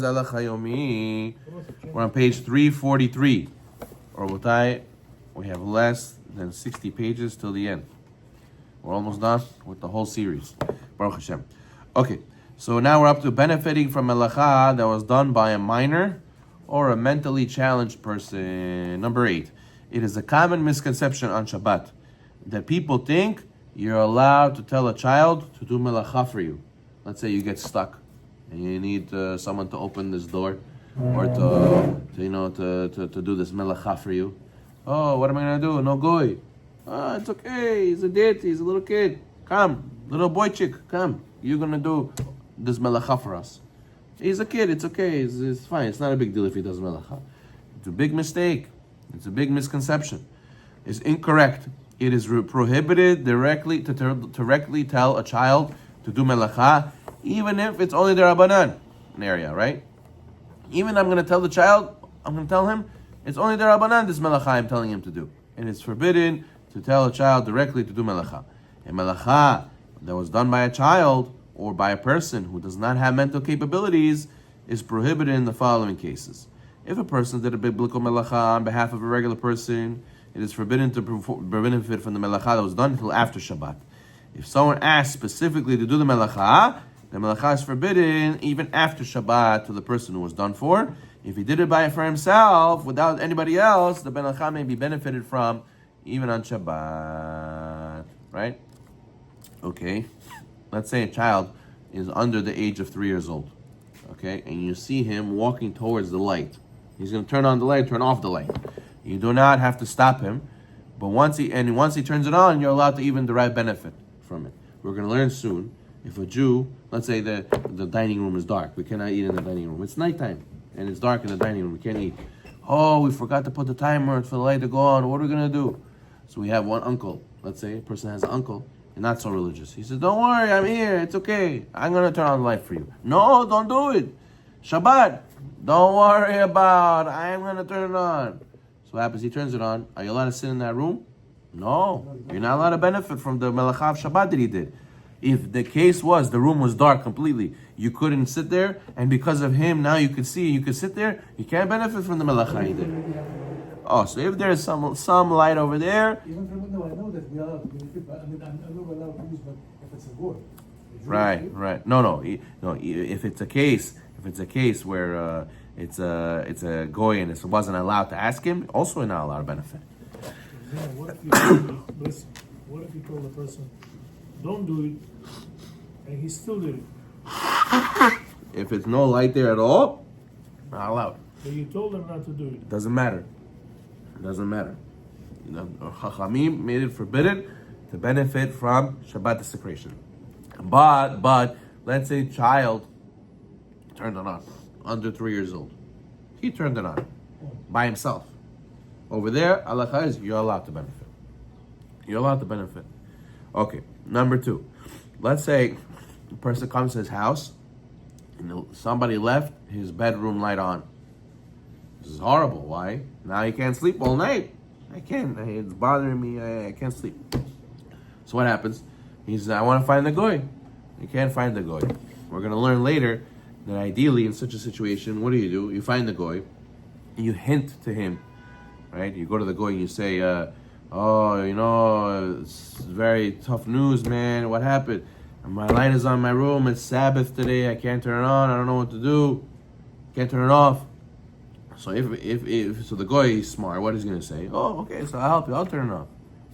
Halacha Yomi. We're on page 343. Or we have less than 60 pages till the end. We're almost done with the whole series. Baruch Hashem. Okay, so now we're up to benefiting from Halacha that was done by a minor or a mentally challenged person. Number 8. It is a common misconception on Shabbat that people think you're allowed to tell a child to do melacha for you. Let's say you get stuck and you need someone to open this door or to do this melacha for you. Oh, what am I gonna do? No goy. Oh, it's okay. He's a deity. He's a little kid. Come, little boy chick. Come. You're gonna do this melacha for us. He's a kid. It's okay. It's fine. It's not a big deal if he does melacha. It's a big mistake. It's a big misconception. It's incorrect. It is prohibited directly to directly tell a child to do melacha, even if it's only the Rabbanan area, right? Even I'm going to tell the child, I'm going to tell him, it's only the Rabbanan, this melacha I'm telling him to do. And it's forbidden to tell a child directly to do melacha. A melacha that was done by a child or by a person who does not have mental capabilities is prohibited in the following cases. If a person did a biblical melacha on behalf of a regular person, it is forbidden to benefit from the melacha that was done until after Shabbat. If someone asked specifically to do the melacha is forbidden even after Shabbat to the person who was done for. If he did it for himself, without anybody else, the melacha may be benefited from even on Shabbat. Right? Okay. Let's say a child is under the age of 3 years old. Okay? And you see him walking towards the light. He's going to turn on the light, turn off the light. You do not have to stop him, but once he turns it on, you're allowed to even derive benefit from it. We're going to learn soon. If a Jew, let's say the dining room is dark, we cannot eat in the dining room. It's nighttime and it's dark in the dining room. We can't eat. Oh, we forgot to put the timer for the light to go on. What are we going to do? So we have one uncle. Let's say a person has an uncle and not so religious. He says, "Don't worry, I'm here. It's okay. I'm going to turn on the light for you." No, don't do it. Shabbat. Don't worry about. I'm going to turn it on. So what happens? He turns it on. Are you allowed to sit in that room? No. You're not allowed to benefit from the melacha of Shabbat that he did. If the case was the room was dark completely, you couldn't sit there, and because of him now you could see, you could sit there, you can't benefit from the melacha he did. Oh, so if there's some light over there. Even from window, I know that we are benefit, but I'm not allowed to use, but if it's a goy. Right. No. If it's a case where it's a goy and it wasn't allowed to ask him, also not allowed to benefit. Yeah, what if you told the person, don't do it, and he still did it? If it's no light there at all, not allowed. But you told him not to do it. Doesn't matter. Chachamim made it forbidden to benefit from Shabbat desecration. But let's say child turned it on, under 3 years old. He turned it on by himself. Over there, halacha is you're allowed to benefit. You're allowed to benefit. Okay, number 2. Let's say a person comes to his house and somebody left his bedroom light on. This is horrible. Why? Now he can't sleep all night. I can't. It's bothering me. I can't sleep. So what happens? He says, I want to find the goy. You can't find the goy. We're going to learn later that ideally in such a situation, what do? You find the goy and you hint to him, right? You go to the goy and you say, it's very tough news, man. What happened? My light is on my room. It's Sabbath today. I can't turn it on. I don't know what to do. Can't turn it off. So if the goy is smart, what is he going to say? Oh, okay, so I'll help you. I'll turn it off.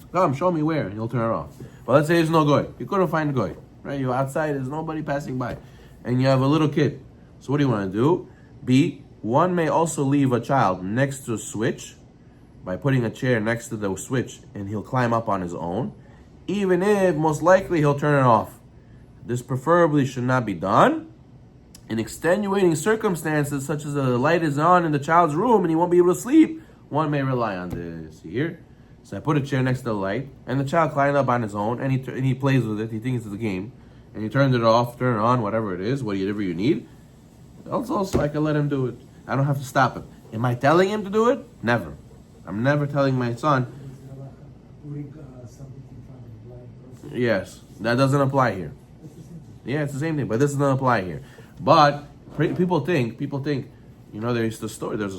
So come, show me where, and he'll turn it off. But let's say there's no goy. You couldn't find the goy, right? You're outside. There's nobody passing by, and you have a little kid. So what do you want to do? B, one may also leave a child next to a switch by putting a chair next to the switch, and he'll climb up on his own, even if most likely he'll turn it off. This preferably should not be done. In extenuating circumstances, such as the light is on in the child's room and he won't be able to sleep, one may rely on this. Here, so I put a chair next to the light, and the child climbed up on his own, and he plays with it. He thinks it's a game, and he turns it off, turn it on, whatever it is, whatever you need. Also, I can let him do it. I don't have to stop him. Am I telling him to do it? Never. I'm never telling my son. Yes, that doesn't apply here. Yeah, it's the same thing, but this doesn't apply here. But People think, there's a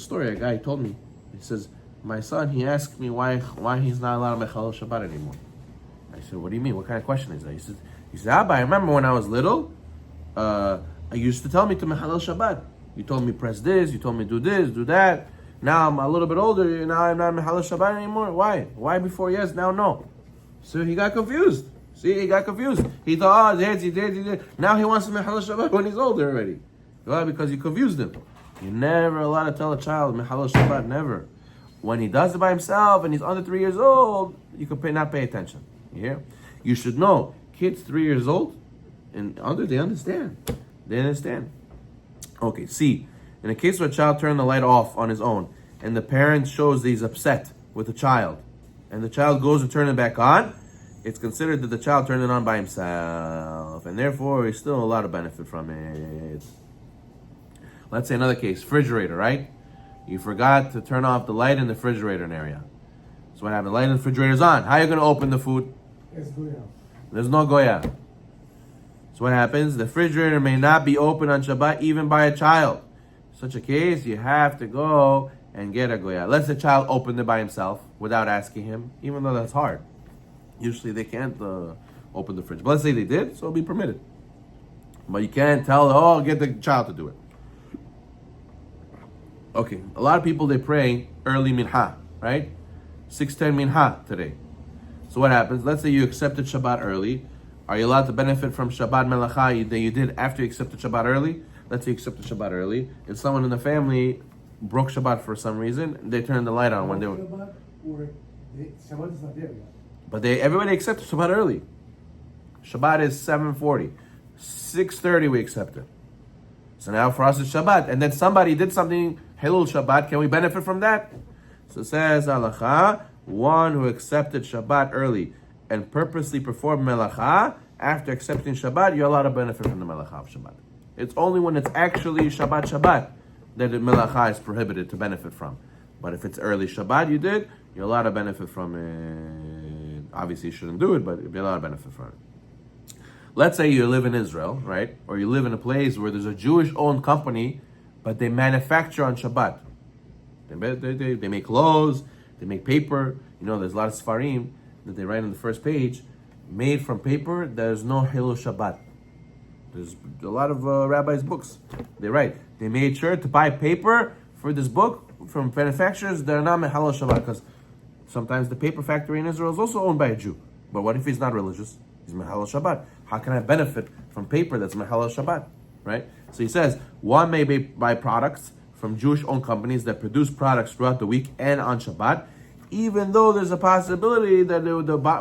story, a guy told me, he says, my son, he asked me why he's not allowed to Mechalel Shabbat anymore. I said, what do you mean? What kind of question is that? He said, Abba, I remember when I was little, I used to tell me to Mechalel Shabbat. You told me press this, you told me do this, do that. Now I'm a little bit older, now I'm not Mechalel Shabbat anymore. Why? Why before yes, now no? So he got confused. He got confused. He thought, he did. Now he wants to Mechalel Shabbat when he's older already. Why? Because you confused him. You're never allowed to tell a child Mechalel Shabbat, never. When he does it by himself and he's under 3 years old, you can not pay attention. You hear? You should know, kids 3 years old and under, they understand. Okay, C. In a case where a child turned the light off on his own and the parent shows that he's upset with the child and the child goes to turn it back on, it's considered that the child turned it on by himself and therefore he's still allowed to benefit from it. Let's say another case, refrigerator, right? You forgot to turn off the light in the refrigerator area. So what happened? The light in the refrigerator is on. How are you going to open the food? There's no goya. So what happens? The refrigerator may not be open on Shabbat even by a child. In such a case, you have to go and get a goya. Let's the child open it by himself without asking him, even though that's hard. Usually they can't open the fridge. But let's say they did, so it'll be permitted. But you can't tell, get the child to do it. Okay, a lot of people, they pray early minha, right? 6:10 minha today. So what happens? Let's say you accepted Shabbat early. Are you allowed to benefit from Shabbat melacha that you did after you accepted Shabbat early? Let's say you accepted Shabbat early. If someone in the family broke Shabbat for some reason, they turned the light on when they were... Shabbat is not there yet. But everybody accepted Shabbat early. Shabbat is 7:40. 6:30 we accepted. So now for us it's Shabbat. And then somebody did something, Hilul Shabbat, can we benefit from that? So it says, Halacha, one who accepted Shabbat early and purposely performed Melacha, after accepting Shabbat, you're allowed to benefit from the Melacha of Shabbat. It's only when it's actually Shabbat that the Melacha is prohibited to benefit from. But if it's early Shabbat you did, you're allowed to benefit from it. Obviously you shouldn't do it, but you're allowed to benefit from it. Let's say you live in Israel, right? Or you live in a place where there's a Jewish-owned company, but they manufacture on Shabbat. They make clothes, they make paper. There's a lot of Sfarim that they write on the first page, made from paper, there's no Hilul Shabbat. There's a lot of rabbis' books. They write, they made sure to buy paper for this book from manufacturers that are not Mechalel Shabbat, because sometimes the paper factory in Israel is also owned by a Jew. But what if he's not religious? He's Mechalel Shabbat. How can I benefit from paper that's Mechalel Shabbat? Right? So he says, one may buy products from Jewish-owned companies that produce products throughout the week and on Shabbat, even though there's a possibility that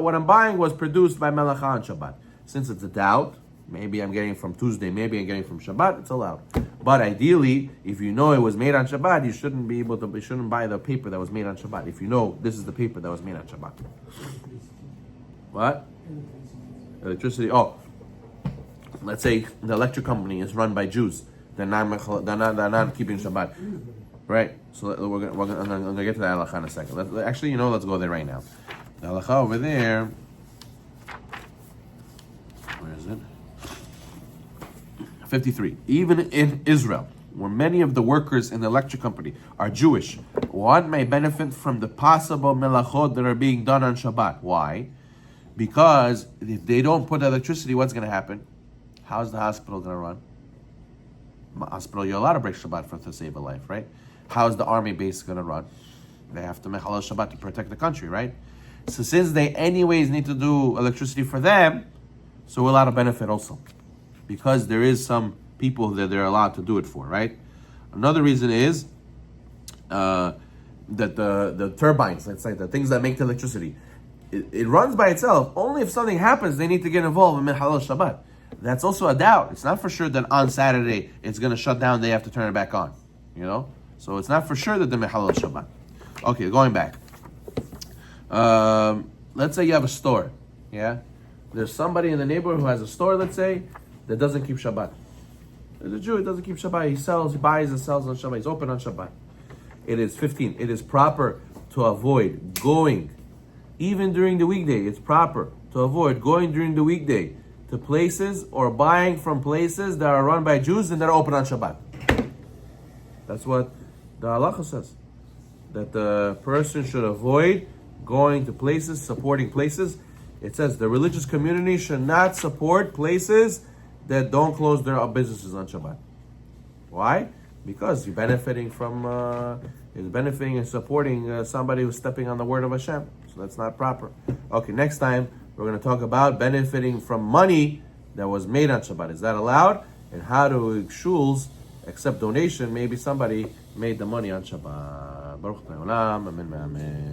what I'm buying was produced by Melacha on Shabbat. Since it's a doubt, maybe I'm getting it from Tuesday, maybe I'm getting it from Shabbat, it's allowed. But ideally, if you know it was made on Shabbat, you shouldn't buy the paper that was made on Shabbat. If you know this is the paper that was made on Shabbat. What? Electricity. Let's say the electric company is run by Jews. They're not keeping Shabbat, right? So I'm gonna get to the halacha in a second. Let's go there right now. The halacha over there. Where is it? 53. Even in Israel, where many of the workers in the electric company are Jewish, one may benefit from the possible melachot that are being done on Shabbat. Why? Because if they don't put electricity, what's going to happen? How's the hospital going to run? Hospital, you're allowed to break Shabbat to save a life, right? How's the army base going to run? They have to Mechalel Shabbat to protect the country, right? So since they anyways need to do electricity for them, so we're allowed to benefit also. Because there is some people that they're allowed to do it for, right? Another reason is that the turbines, let's say, the things that make the electricity, it runs by itself. Only if something happens, they need to get involved in Mechalel Shabbat. That's also a doubt. It's not for sure that on Saturday it's going to shut down, they have to turn it back on. So it's not for sure that the Mechalel Shabbat. Okay, going back. Let's say you have a store. Yeah? There's somebody in the neighborhood who has a store, let's say, that doesn't keep Shabbat. There's a Jew who doesn't keep Shabbat. He buys and sells on Shabbat. He's open on Shabbat. It is 15. It is proper to avoid going, even during the weekday. It's proper to avoid going during the weekday to places or buying from places that are run by Jews and that are open on Shabbat. That's what the halacha says. That the person should avoid going to places, supporting places. It says the religious community should not support places that don't close their businesses on Shabbat. Why? Because you're benefiting and supporting somebody who's stepping on the word of Hashem. So that's not proper. Okay, next time we're going to talk about benefiting from money that was made on Shabbat. Is that allowed? And how do shuls accept donation? Maybe somebody made the money on Shabbat. Baruch Ta'olam, amen, amen.